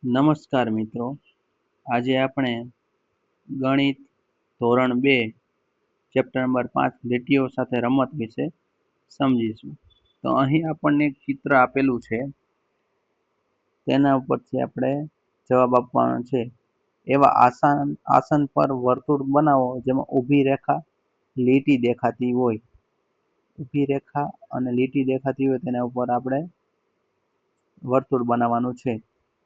નમસ્કાર મિત્રો. આજે આપણે ગણિત ધોરણ 2 ચેપ્ટર નંબર 5 લીટીઓ સાથે રમત વિશે સમજીશું. તો અહીં આપણને એક ચિત્ર આપેલું છે, તેના ઉપરથી આપણે જવાબ આપવાનો છે. એવા આસન પર વર્તુળ બનાવો જેમાં ઊભી રેખા, લીટી દેખાતી હોય. ઊભી રેખા અને લીટી દેખાતી હોય તેના ઉપર આપણે વર્તુળ બનાવવાનું છે.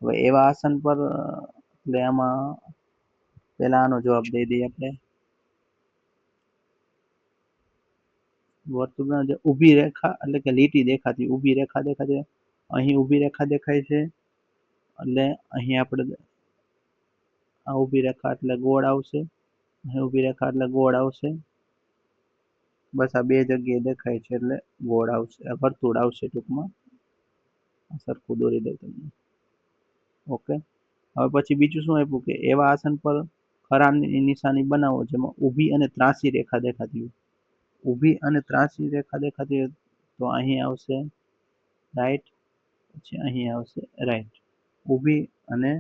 હવે એવા આસન પર એટલે આમાં પહેલા આનો જવાબ દઈ દઈએ આપણે. વર્તુળમાં જે ઊભી રેખા એટલે કે લીટી દેખાતી, ઊભી રેખા દેખાતી, અહીં ઊભી રેખા દેખાય છે એટલે અહીં આપણે આ ઊભી રેખા એટલે ગોળ આવશે, અહીં ઊભી રેખા એટલે ગોળ આવશે. બસ આ બે જગ્યાએ દેખાય છે એટલે ગોળ આવશે, વર્તુળ આવશે ટૂંકમાં. સરખું દોરી દઉં તમને. ઓકે. હવે પછી બીજું શું આપ્યું કે એવા આસન પર ખરાની નિશાની બનાવો જેમાં ઊભી અને ત્રાંસી રેખા દેખાતી હોય. ઊભી અને ત્રાંસી રેખા દેખાતી હોય તો અહીં આવશે રાઈટ, પછી અહીં આવશે રાઈટ. ઊભી અને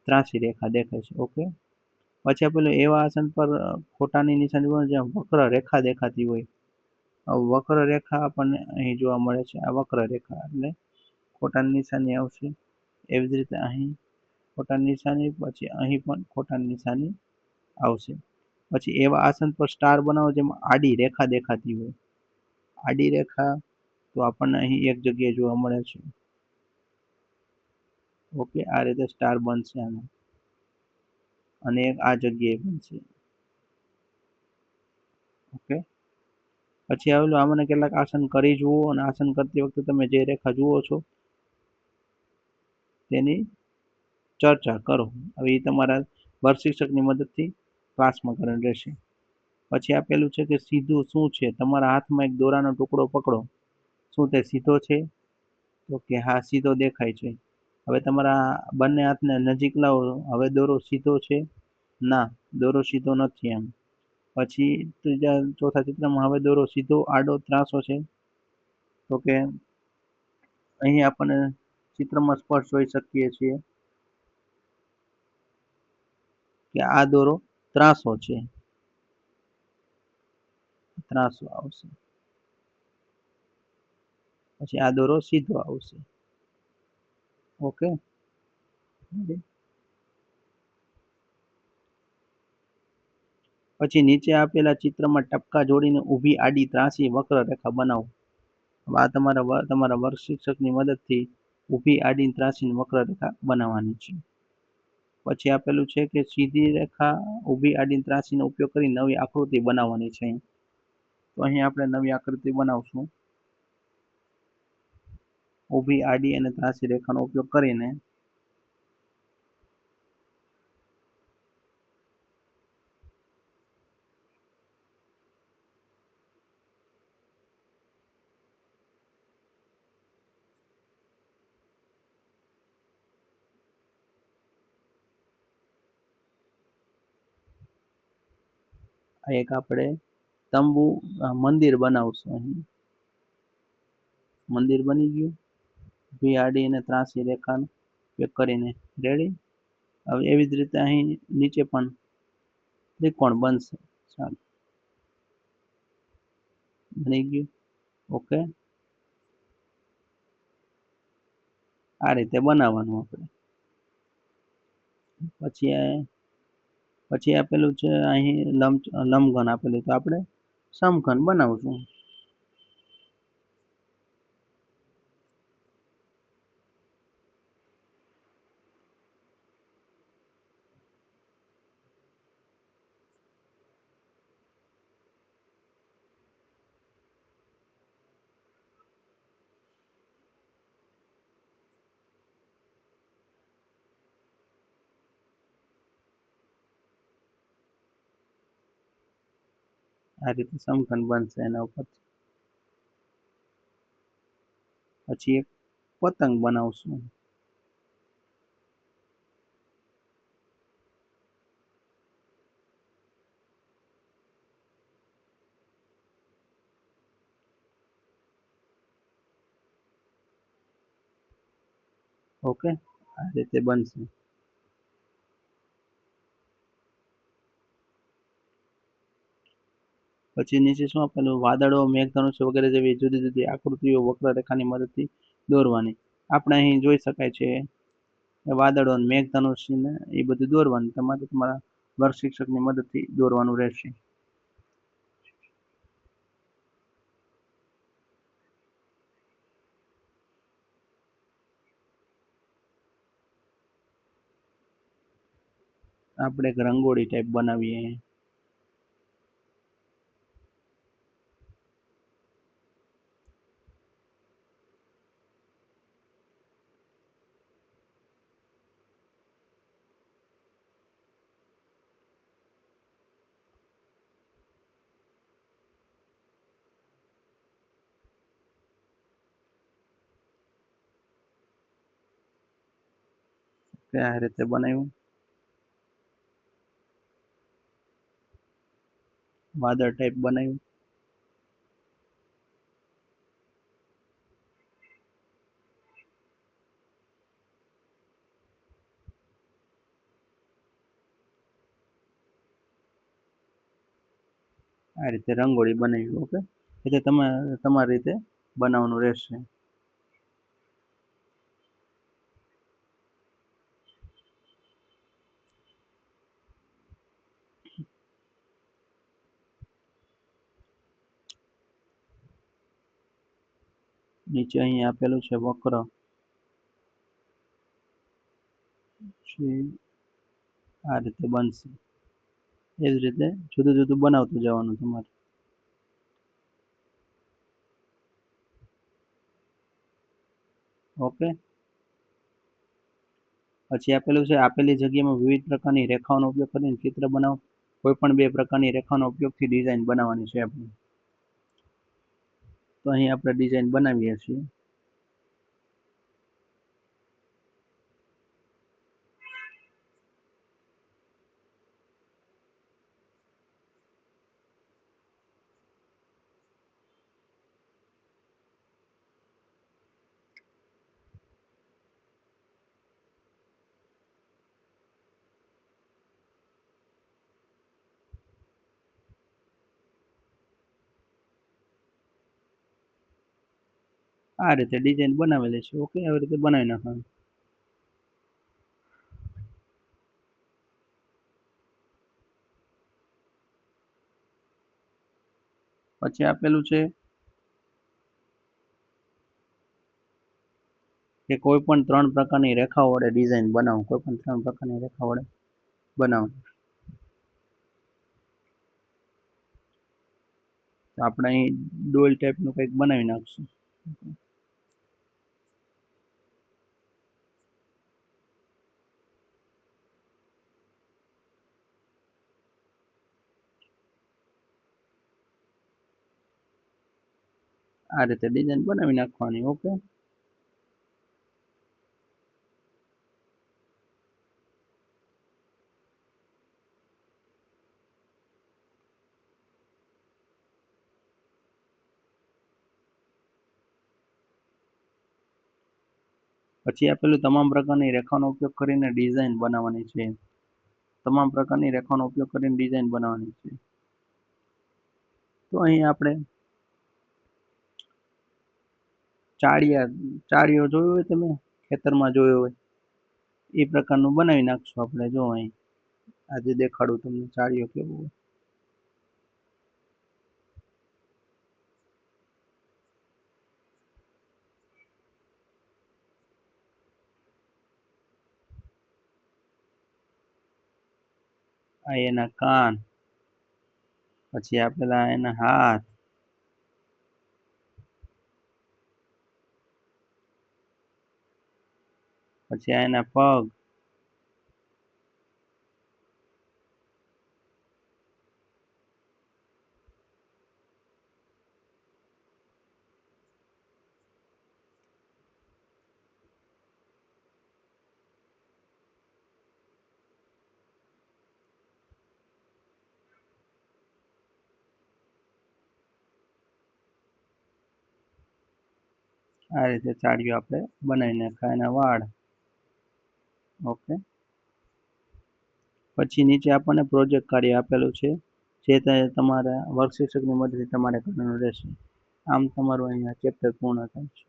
ત્રાંસી રેખા દેખાય છે. ઓકે. પછી આપેલું એવા આસન પર ખોટાની નિશાની બનાવો જ્યાં વક્ર રેખા દેખાતી હોય. વક્ર રેખા આપણને અહીં જોવા મળે છે. આ વક્ર રેખા એટલે ખોટાની નિશાની આવશે. એવી જ રીતે અહીં ખોટાની નિશાની, પછી અહીં પણ ખોટાની નિશાની આવશે. પછી એવા આસન પર સ્ટાર બનાવો જેમાં આડી રેખા દેખાતી હોય. આડી રેખા તો આપણને અહીં એક જગ્યાએ જોવા મળે છે. ઓકે, આ રીતે સ્ટાર બનશે આનો, અને એક આ જગ્યાએ બનશે. ઓકે. પછી આવેલું આમાંને કેટલાક આસન કરી જુઓ, અને આસન કરતી વખતે તમે જે રેખા જુઓ છો તેની ચર્ચા કરો. હવે એ તમારા વર્ગ શિક્ષકની મદદથી ક્લાસમાં કરવાનું રહેશે. પછી આપેલું છે કે સીધું શું છે? તમારા હાથમાં એક દોરાનો ટુકડો પકડો. શું તે સીધો છે? તો કે હા, સીધો દેખાય છે. હવે તમારા બંને હાથને નજીક લાવો. હવે દોરો સીધો છે? ના, દોરો સીધો નથી એમ. પછી ચોથા ચિત્રમાં હવે દોરો સીધો આડો ત્રાસો છે? તો કે અહીં આપણને ચિત્રમાં સ્પષ્ટ જોઈ શકીએ છીએ કે આ દોરો ત્રાસો છે, ત્રાસો આવશે. પછી આ દોરો સીધો આવશે. ઓકે. પછી નીચે આપેલા ચિત્રમાં ટપકા જોડીને ઊભી આડી ત્રાંસી વક્ર રેખા બનાવો. આ તમારા વર્ગ શિક્ષકની મદદથી ઊભી આડી ત્રાંસી વક્ર રેખા બનાવવાની છે. પછી આપેલું છે કે સીધી રેખા, ઊભી આડી ત્રાંસીનો ઉપયોગ કરી નવી આકૃતિ બનાવવાની છે. તો અહીં આપણે નવી આકૃતિ બનાવશું. ઊભી આડી અને ત્રાંસી રેખાનો ઉપયોગ કરીને એક આપણે તંબુ મંદિર બનાવશું. અહીં મંદિર બની ગયું ઊભી આડી અને ત્રાંસી રેખાનો ઉપયોગ કરીને. રેડી. હવે એવી જ રીતે અહીં નીચે પણ ત્રિકોણ બનશે. ચાલો, બની ગયું. ઓકે. આ રીતે બનાવવાનું આપણે. પછી આપેલું છે અહીં લંબઘન આપેલું, તો આપણે સમઘન બનાવશું. આ રીતે સમઘન બનશે એના ઉપર. પછી એક પતંગ બનાવશું. ઓકે, આ રીતે બનશે. પછી નીચે શું આપેલું, વાદળો, મેઘધનુષ્ય વગેરે જેવી જુદી જુદી આકૃતિઓ વક્રરેખાની મદદથી દોરવાની. આપણે અહીં જોઈ શકાય છે એ વાદળો અને મેઘધનુષ્યને એ બધું દોરવાનું. તમારે તમારા વર્ગ શિક્ષકની મદદથી દોરવાનું રહેશે. આપણે એક રંગોળી ટાઈપ બનાવીએ. આ રીતે બનાવ્યું. વાદળ ટાઈપ બનાવ્યું. આ રીતે રંગોળી બનાવી. ઓકે, એટલે તમે તમારી રીતે બનાવવાનું રહેશે. નીચે અહીં આપેલું છે વક્ર, આ રીતે બનશે. એ જ રીતે જુદું જુદું બનાવતું જવાનું તમારે. ઓકે, પછી આપેલું છે આપેલી જગ્યામાં વિવિધ પ્રકારની રેખાઓનો ઉપયોગ કરીને ચિત્ર બનાવો. કોઈ પણ બે પ્રકારની રેખાનો ઉપયોગથી ડિઝાઇન બનાવવાની છે આપણે. તો અહીં આપણે ડિઝાઇન બનાવીએ છીએ. આ રીતે ડિઝાઇન બનાવેલી છે. ઓકે, આવી રીતે બનાવી નાખવાનું. પછી આપેલું છે કે કોઈ પણ ત્રણ પ્રકારની રેખાઓ વડે ડિઝાઇન બનાવો. કોઈ પણ ત્રણ પ્રકારની રેખા વડે બનાવો. તો આપણે અહીં ડોલ ટાઈપનું કંઈક બનાવી નાખશું. આ રીતે ડિઝાઇન બનાવી નાખવાની. ઓકે, પછી આપેલું તમામ પ્રકારની રેખાનો ઉપયોગ કરીને ડિઝાઇન બનાવવાની છે. તમામ પ્રકારની રેખાનો ઉપયોગ કરીને ડિઝાઇન બનાવવાની છે. તો અહીં આપણે ચાળીઓ જોયું હોય, તમે ખેતરમાં જોયું હોય એ પ્રકારનું બનાવી નાખશું આપણે. જો અહીં આજે દેખાડું તમને ચાળીઓ કેવું હોય. આ એના કાન, પછી આપેલા એના હાથ, પછી આ એના પગ, આ રીતે ચાળીઓ આપણે બનાવી નાખ્યા. એના વાળ, ઓકે. પછી નીચે આપણને પ્રોજેક્ટ કાર્ય આપેલું છે જે તમારા વર્ક શિક્ષકની મદદથી તમારે કરવાનું રહેશે. આમ તમારું અહીંયા ચેપ્ટર પૂર્ણ થાય છે.